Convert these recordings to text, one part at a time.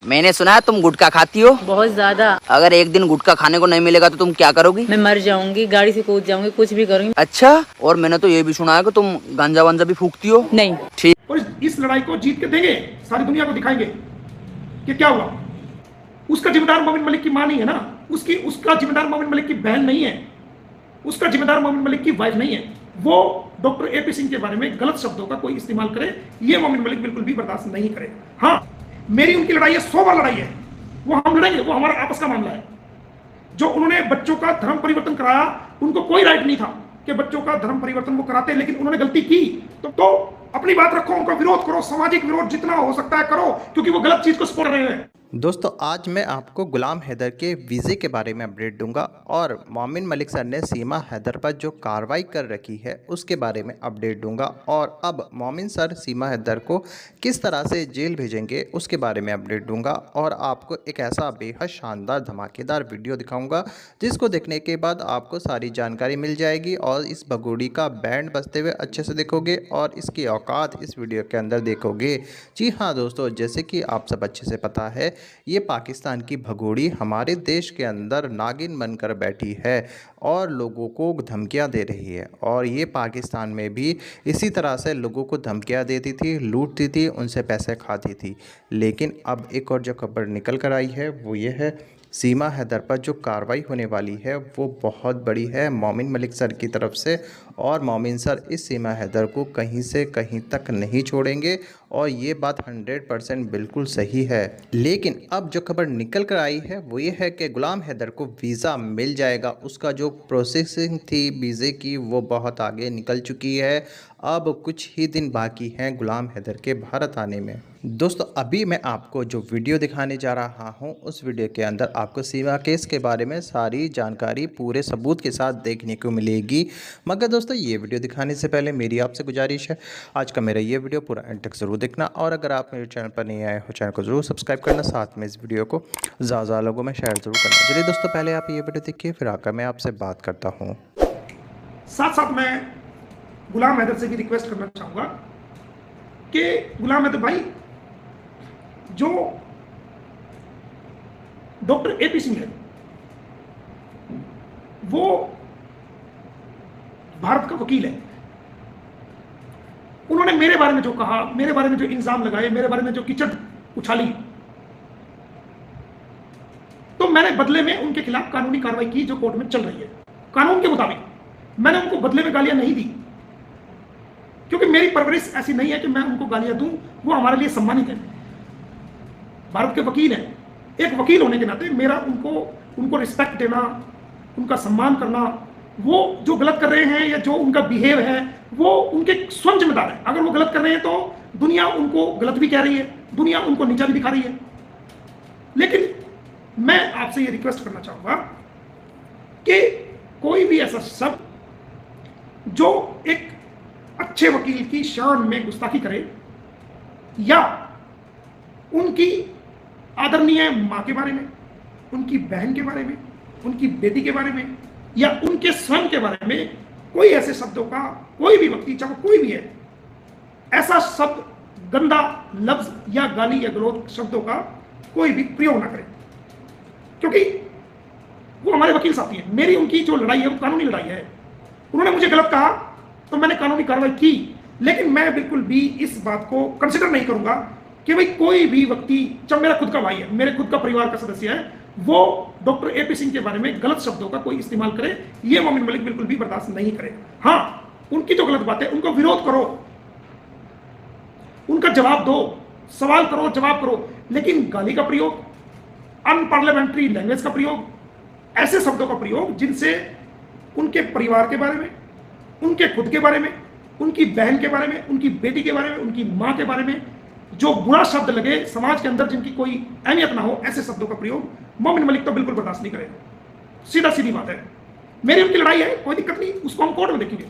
मैंने सुना है तुम गुटखा खाती हो। बहुत ज्यादा। अगर एक दिन गुटखा खाने को नहीं मिलेगा तो तुम क्या करोगी? मैं मर जाऊंगी, गाड़ी से कूद जाऊंगी, कुछ भी करूंगी। अच्छा, और मैंने तो ये भी सुना है कि तुम गांजा वांजा भी फूकती हो। नहीं। ठीक। और इस लड़ाई को जीत के देंगे, सारी दुनिया को दिखाएंगे कि क्या हुआ। उसका जिम्मेदार मोमिन मलिक की मां नहीं है ना, उसका जिम्मेदार मोमिन मलिक की बहन नहीं है, उसका जिम्मेदार मोमिन मलिक की वाइफ नहीं है। वो डॉक्टर एपी सिंह के बारे में गलत शब्दों का कोई इस्तेमाल करे, ये मोमिन मलिक बिल्कुल भी बर्दाश्त नहीं करे। हाँ, मेरी उनकी लड़ाई है, 100 बार लड़ाई है, वो हम लड़ेंगे, वो हमारा आपस का मामला है। जो उन्होंने बच्चों का धर्म परिवर्तन कराया, उनको कोई राइट नहीं था कि बच्चों का धर्म परिवर्तन वो कराते, लेकिन उन्होंने गलती की तो अपनी बात रखो, उनका विरोध करो, सामाजिक विरोध जितना हो सकता है करो, क्योंकि वो गलत चीज को सपोर्ट कर रहे हैं। दोस्तों आज मैं आपको गुलाम हैदर के वीज़े के बारे में अपडेट दूंगा और मोमिन मलिक सर ने सीमा हैदर पर जो कार्रवाई कर रखी है उसके बारे में अपडेट दूंगा और अब मोमिन सर सीमा हैदर को किस तरह से जेल भेजेंगे उसके बारे में अपडेट दूंगा और आपको एक ऐसा बेहद शानदार धमाकेदार वीडियो दिखाऊंगा जिसको देखने के बाद आपको सारी जानकारी मिल जाएगी और इस भगोड़ी का बैंड बजते हुए अच्छे से देखोगे और इसकी औकात इस वीडियो के अंदर देखोगे। जी हाँ दोस्तों, जैसे कि आप सब अच्छे से पता है ये पाकिस्तान की भगोड़ी हमारे देश के अंदर नागिन बनकर बैठी है और लोगों को धमकियां दे रही है और ये पाकिस्तान में भी इसी तरह से लोगों को धमकियां देती थी, लूटती थी, उनसे पैसे खाती थी। लेकिन अब एक और जो खबर निकल कर आई है वो ये है, सीमा हैदर पर जो कार्रवाई होने वाली है वो बहुत बड़ी है मोमिन मलिक सर की तरफ से और मोमिन सर इस सीमा हैदर को कहीं से कहीं तक नहीं छोड़ेंगे और ये बात 100% बिल्कुल सही है। लेकिन अब जो खबर निकल कर आई है वो ये है कि गुलाम हैदर को वीज़ा मिल जाएगा। उसका जो प्रोसेसिंग थी वीज़े की वो बहुत आगे निकल चुकी है। अब कुछ ही दिन बाकी हैं गुलाम हैदर के भारत आने में। दोस्तों अभी मैं आपको जो वीडियो दिखाने जा रहा हूं उस वीडियो के अंदर आपको सीमा केस के बारे में सारी जानकारी पूरे सबूत के साथ देखने को मिलेगी। मगर दोस्तों ये वीडियो दिखाने से पहले मेरी आपसे गुजारिश है, आज का मेरा ये वीडियो पूरा एंड तक ज़रूर देखना और अगर आप मेरे चैनल पर नहीं आए हो चैनल को ज़रूर सब्सक्राइब करना, साथ में इस वीडियो को ज़्यादा लोगों में शेयर ज़रूर करना। चलिए दोस्तों पहले आप ये वीडियो देखिए फिर आकर मैं आपसे बात करता हूँ। साथ साथ मैं गुलाम हैदर से भी रिक्वेस्ट करना चाहूंगा कि गुलाम हैदर भाई, जो डॉक्टर एपी सिंह है वो भारत का वकील है। उन्होंने मेरे बारे में जो कहा, मेरे बारे में जो इल्जाम लगाए, मेरे बारे में जो कीचड़ उछाली, तो मैंने बदले में उनके खिलाफ कानूनी कार्रवाई की जो कोर्ट में चल रही है। कानून के मुताबिक मैंने उनको बदले में गालियां नहीं दी, क्योंकि मेरी परवरिश ऐसी नहीं है कि मैं उनको गालियां दूं। वो हमारे लिए सम्मानित है, भारत के वकील हैं। एक वकील होने के नाते मेरा उनको रिस्पेक्ट देना, उनका सम्मान करना, वो जो गलत कर रहे हैं या जो उनका बिहेव है वो उनके स्वयं जिम्मेदार है। अगर वो गलत कर रहे हैं तो दुनिया उनको गलत भी कह रही है, दुनिया उनको नीचा भी दिखा रही है। लेकिन मैं आपसे ये रिक्वेस्ट करना चाहूंगा कि कोई भी ऐसा शब्द जो एक अच्छे वकील की शान में गुस्ताखी करे या उनकी आदरणीय मां के बारे में, उनकी बहन के बारे में, उनकी बेटी के बारे में या उनके स्वयं के बारे में कोई ऐसे शब्दों का कोई भी व्यक्ति, चाहे कोई भी है, ऐसा शब्द, गंदा लफ्ज या गाली या गलौज शब्दों का कोई भी प्रयोग ना करे, क्योंकि वो हमारे वकील साथी हैं। मेरी उनकी जो लड़ाई है वो कानूनी लड़ाई है। उन्होंने मुझे गलत कहा तो मैंने कानूनी कार्रवाई की, लेकिन मैं बिल्कुल भी इस बात को कंसिडर नहीं करूंगा कि भाई कोई भी व्यक्ति, जब मेरा खुद का भाई है, मेरे खुद का परिवार का सदस्य है, वो डॉक्टर एपी सिंह के बारे में गलत शब्दों का कोई इस्तेमाल करे, ये मोमिन मलिक बिल्कुल भी बर्दाश्त नहीं करे। हाँ, उनकी जो गलत बात है उनको विरोध करो, उनका जवाब दो, सवाल करो, जवाब करो, लेकिन गाली का प्रयोग, अनपार्लियामेंट्री लैंग्वेज का प्रयोग, ऐसे शब्दों का प्रयोग जिनसे उनके परिवार के बारे में, उनके खुद के बारे में, उनकी बहन के बारे में, उनकी बेटी के बारे में, उनकी मां के बारे में जो बुरा शब्द लगे समाज के अंदर, जिनकी कोई अहमियत ना हो, ऐसे शब्दों का प्रयोग मोमिन मलिक तो बिल्कुल बर्दाश्त नहीं करेगा। सीधा सीधी बात है। मेरी उनकी लड़ाई है, कोई दिक्कत नहीं, उसको हम कोर्ट में देखेंगे।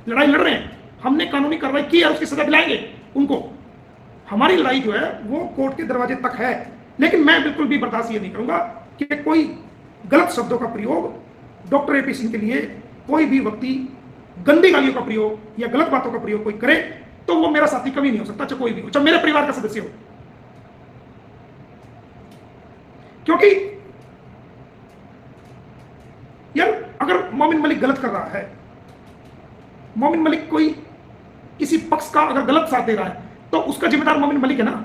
लड़ाई लड़ रहे हैं, हमने कानूनी कार्रवाई की है, उसकी सजा दिलाएंगे उनको। हमारी लड़ाई जो है वो कोर्ट के दरवाजे तक है, लेकिन मैं बिल्कुल भी बर्दाश्त ये नहीं करूंगा कि कोई गलत शब्दों का प्रयोग डॉक्टर एपी सिंह के लिए कोई भी व्यक्ति गंदी गालियों का प्रयोग या गलत बातों का प्रयोग कोई करे तो वो मेरा साथी कभी नहीं हो सकता, चाहे कोई भी हो, चाहे मेरे परिवार का सदस्य हो। क्योंकि यार अगर मोमिन मलिक गलत कर रहा है, मोमिन मलिक कोई किसी पक्ष का अगर गलत साथ दे रहा है, तो उसका जिम्मेदार मोमिन मलिक है ना,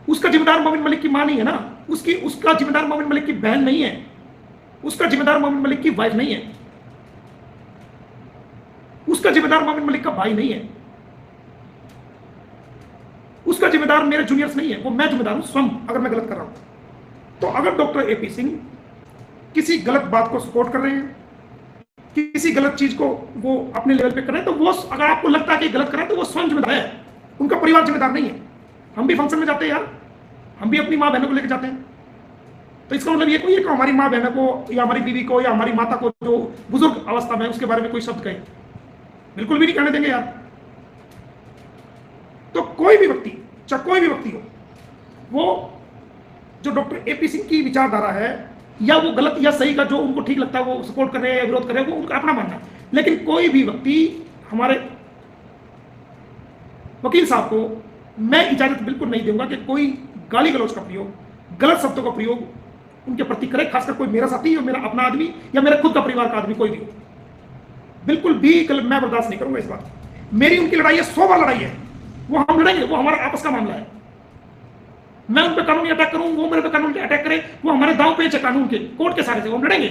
उसका जिम्मेदार मोमिन मलिक की मां नहीं है ना, उसका जिम्मेदार मोमिन मलिक की बहन नहीं है, उसका जिम्मेदार मोमिन मलिक की वाइफ नहीं है, उसका जिम्मेदार मोमिन मलिक का भाई नहीं है, उसका जिम्मेदार मेरे जूनियर्स नहीं है, वो मैं जिम्मेदार हूं स्वयं अगर मैं गलत कर रहा हूं। तो अगर डॉक्टर एपी सिंह किसी गलत बात को सपोर्ट कर रहे हैं, किसी गलत चीज को वो अपने लेवल पे कर रहे हैं, तो वो अगर आपको लगता है कि गलत कर रहे हैं तो वो स्वयं जिम्मेदार है, उनका परिवार जिम्मेदार नहीं है। हम भी फंक्शन में जाते हैं यार, हम भी अपनी माँ बहनों को लेकर जाते हैं, तो इसका मतलब ये कोई है कि हमारी माँ बहनों को या हमारी बीवी को या हमारी माता को जो बुजुर्ग अवस्था में उसके बारे में कोई शब्द कहे, बिल्कुल भी नहीं कहने देंगे यार। तो कोई भी व्यक्ति, चाहे कोई भी व्यक्ति हो, वो जो डॉक्टर एपी सिंह की विचारधारा है या वो गलत या सही का जो उनको ठीक लगता है वो सपोर्ट कर रहे हैं या विरोध कर रहे हैं, वो उनका अपना मानना है। लेकिन कोई भी व्यक्ति, हमारे वकील साहब को मैं इजाजत बिल्कुल नहीं दूंगा कि कोई गाली गलौज का प्रयोग, गलत शब्दों का प्रयोग उनके प्रति करे, खासकर कोई मेरा साथी या मेरा अपना आदमी या मेरा खुद का परिवार का आदमी कोई भी हो, बिल्कुल भी गलत मैं बर्दाश्त नहीं करूंगा इस बात। मेरी उनकी लड़ाई है, 100 बार लड़ाई है, वो हम लड़ेंगे, वो हमारा आपस का मामला है। मैं उन पर कानूनी अटैक करूं, वो मेरे पे कानूनी अटैक करे, वो हमारे दांव पेच है कानून के, कोर्ट के सारे से, वो हम लड़ेंगे।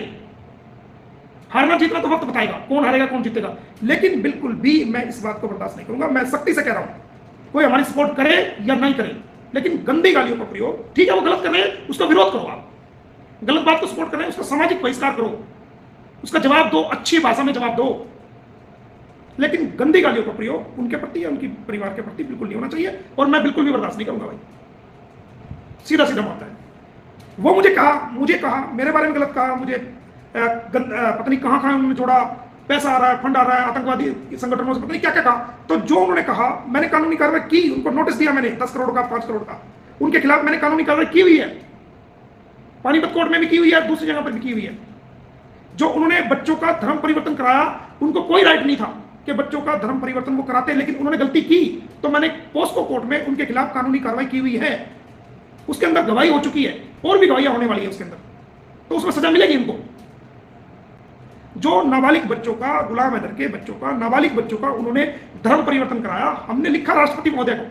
हारना जीतना तो वक्त बताएगा, कौन हारेगा कौन जीतेगा, लेकिन बिल्कुल भी मैं इस बात को बर्दाश्त नहीं करूंगा। मैं सख्ती से कह रहा हूं, कोई हमारी सपोर्ट करे या नहीं करे, लेकिन गंदी गालियों का प्रयोग, ठीक है वो गलत कर रहे हैं, उसका विरोध करो, आप गलत बात को सपोर्ट कर रहे हैं उसका सामाजिक बहिष्कार करो, उसका जवाब दो, अच्छी भाषा में जवाब दो, लेकिन गंदी गालियों का प्रयोग उनके प्रति या उनके परिवार के प्रति बिल्कुल नहीं होना चाहिए, और मैं बिल्कुल भी बर्दाश्त नहीं करूंगा भाई, सीधा सीधा मामला है। वो मुझे कहा मेरे बारे में गलत कहा, मुझे पता नहीं कहां उन्होंने छोड़ा, पैसा आ रहा है, फंड आ रहा है, आतंकवादी संगठनों से पता नहीं क्या क्या कहा। तो जो उन्होंने कहा मैंने कानूनी कार्रवाई की, उनको नोटिस दिया मैंने 10 करोड़ का, 5 करोड़ का, उनके खिलाफ मैंने कानूनी कार्रवाई की हुई है, पानीपत कोर्ट में भी की हुई है, दूसरी जगह पर भी की हुई है। जो उन्होंने बच्चों का धर्म परिवर्तन कराया, उनको कोई राइट नहीं था कि बच्चों का धर्म परिवर्तन वो कराते, लेकिन उन्होंने गलती की, तो मैंने पोस्को कोर्ट में उनके खिलाफ कानूनी कार्रवाई की हुई है, उसके अंदर गवाही हो चुकी है, और भी गवाहियां होने वाली है उसके अंदर, तो उसमें सजा मिलेगी इनको। जो नाबालिग बच्चों का, गुलाम हैदर के बच्चों का, नाबालिग बच्चों का उन्होंने धर्म परिवर्तन कराया, हमने लिखा राष्ट्रपति महोदय को,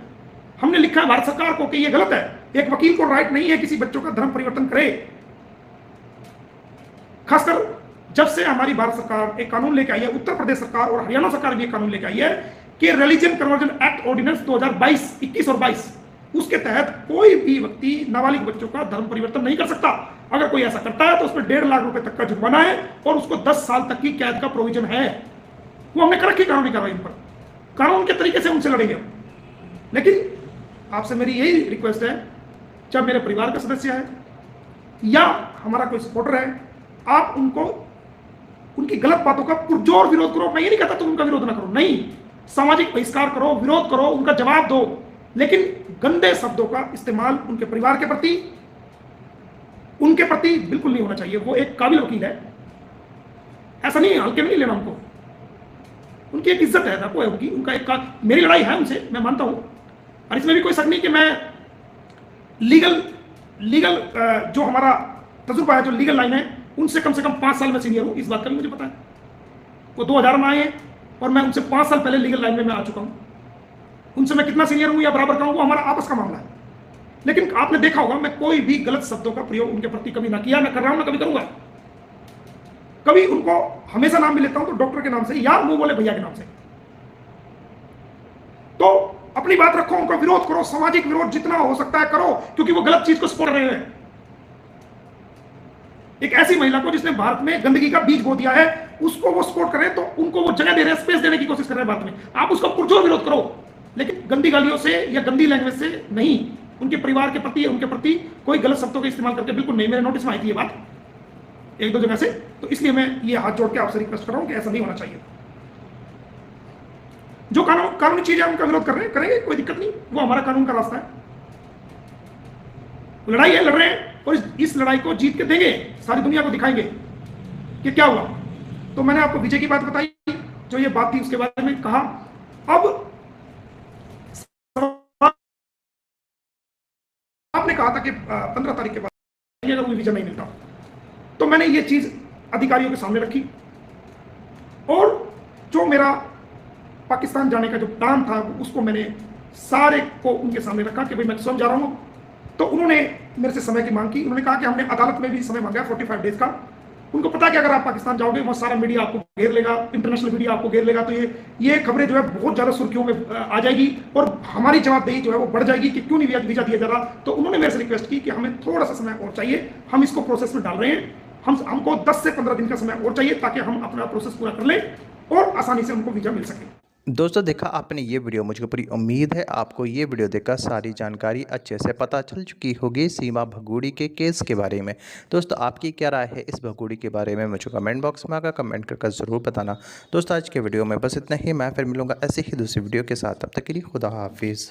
हमने लिखा है भारत सरकार को कि यह गलत है, एक वकील को राइट नहीं है किसी बच्चों का धर्म परिवर्तन करे। खासकर जब से हमारी भारत सरकार एक कानून लेके आई है, उत्तर प्रदेश सरकार और हरियाणा सरकार भी एक कानून लेके आई है कि रिलीजन कन्वर्जन एक्ट ऑर्डिनेंस 2022, 21 और 22, उसके तहत कोई भी व्यक्ति नाबालिग बच्चों का धर्म परिवर्तन नहीं कर सकता। अगर कोई ऐसा करता है तो उसमें 1.5 लाख रुपए तक का जुर्माना है और उसको 10 साल तक की कैद का प्रोविजन है। वो हमने कर रखी कानूनी कार्रवाई पर, कानून के तरीके से उनसे लड़ेंगे। लेकिन आपसे मेरी यही रिक्वेस्ट है, चाहे मेरे परिवार का सदस्य है या हमारा कोई सपोर्टर है, आप उनको उनकी गलत बातों का पुरजोर विरोध करो। मैं ये नहीं कहता तुम उनका विरोध ना करो, नहीं, सामाजिक बहिष्कार करो, विरोध करो, उनका जवाब दो, लेकिन गंदे शब्दों का इस्तेमाल उनके परिवार के प्रति, उनके प्रति बिल्कुल नहीं होना चाहिए। वो एक काबिल वकील है, ऐसा नहीं है, हल्के में नहीं लेना उनको, उनकी एक इज्जत है, वो है उनकी, उनका एक मेरी लड़ाई है उनसे, मैं मानता हूं, और इसमें भी कोई शक नहीं कि मैं लीगल जो हमारा तजुर्बा है, जो लीगल लाइन है, उनसे कम से कम 5 साल में सीनियर हूं, इस बात का भी मुझे पता है। वो 2000 में आए हैं और मैं उनसे 5 साल पहले लीगल लाइन में मैं आ चुका हूं। उनसे मैं कितना सीनियर हूं या बराबर का हूं, वो हमारा आपस का मामला है। लेकिन आपने देखा होगा मैं कोई भी गलत शब्दों का प्रयोग उनके प्रति कभी ना किया, ना कर रहा हूं, ना कभी करूंगा। कभी उनको हमेशा नाम भी लेता हूं तो डॉक्टर के नाम से या मुंह बोले भैया के नाम से। तो अपनी बात रखो, उनका विरोध करो, सामाजिक विरोध जितना हो सकता है करो, क्योंकि वो गलत चीज को सपोर्ट कर रहे हैं। एक ऐसी महिला को जिसने भारत में गंदगी का बीज बो दिया है, उसको वो सपोर्ट कर रहे हैं, तो उनको वो जगह दे रहे हैं, स्पेस देने की कोशिश कर रहे हैं भारत में। आप उसका पुरजोर विरोध करो, लेकिन गंदी गालियों से या गंदी लैंग्वेज से नहीं। उनके परिवार के प्रति, उनके प्रति कोई गलत शब्दों का इस्तेमाल करके बिल्कुल नहीं। मेरे नोटिस में आई थी ये बात 1-2 जगह से, तो इसलिए मैं ये हाथ जोड़ के आपसे रिक्वेस्ट कर रहा हूं कि ऐसा नहीं होना चाहिए। जो कानूनी चीज है उनका विरोध कर रहे हैं, करेंगे, कोई दिक्कत नहीं, वो हमारा कानून का रास्ता है। लड़ाई है, लड़ रहे हैं, और इस लड़ाई को जीत के देंगे, सारी दुनिया को दिखाएंगे कि क्या हुआ। तो मैंने आपको विजय की बात बताई, जो ये बात थी उसके बारे में कहा। अब आपने कहा था कि 15 तारीख के बाद अगर कोई वीज़ा नहीं मिलता। तो मैंने ये चीज़ अधिकारियों के सामने रखी और जो मेरा पाकिस्तान जाने का जो प्लान था उसको मैंने सारे को उनके सामने रखा कि भाई मैं स्वयं जा रहा हूँ। तो उन्होंने मेरे से समय की मांग की। उन्होंने कहा कि हमने अदालत में भी समय मांगा 45 डेज का। उनको पता है कि अगर आप पाकिस्तान जाओगे वहाँ सारा मीडिया आपको घेर लेगा, इंटरनेशनल मीडिया आपको घेर लेगा, तो ये खबरें जो है बहुत ज़्यादा सुर्खियों में आ जाएगी और हमारी जवाबदेही जो है वो बढ़ जाएगी कि क्यों नहीं वीज़ा दिया जा रहा। तो उन्होंने मेरे से रिक्वेस्ट की कि हमें थोड़ा सा समय और चाहिए, हम इसको प्रोसेस में डाल रहे हैं, हमको 10 से 15 दिन का समय और चाहिए ताकि हम अपना प्रोसेस पूरा कर लें और आसानी से हमको वीज़ा मिल सके। दोस्तों देखा आपने ये वीडियो, मुझे पूरी उम्मीद है आपको ये वीडियो देखकर सारी जानकारी अच्छे से पता चल चुकी होगी सीमा भगोड़ी के केस के बारे में। दोस्तों आपकी क्या राय है इस भगोड़ी के बारे में मुझे कमेंट बॉक्स में आकर कमेंट करके ज़रूर बताना। दोस्तों आज के वीडियो में बस इतना ही, मैं फिर मिलूँगा ऐसे ही दूसरी वीडियो के साथ, तब तक के लिए खुदा हाफिज़।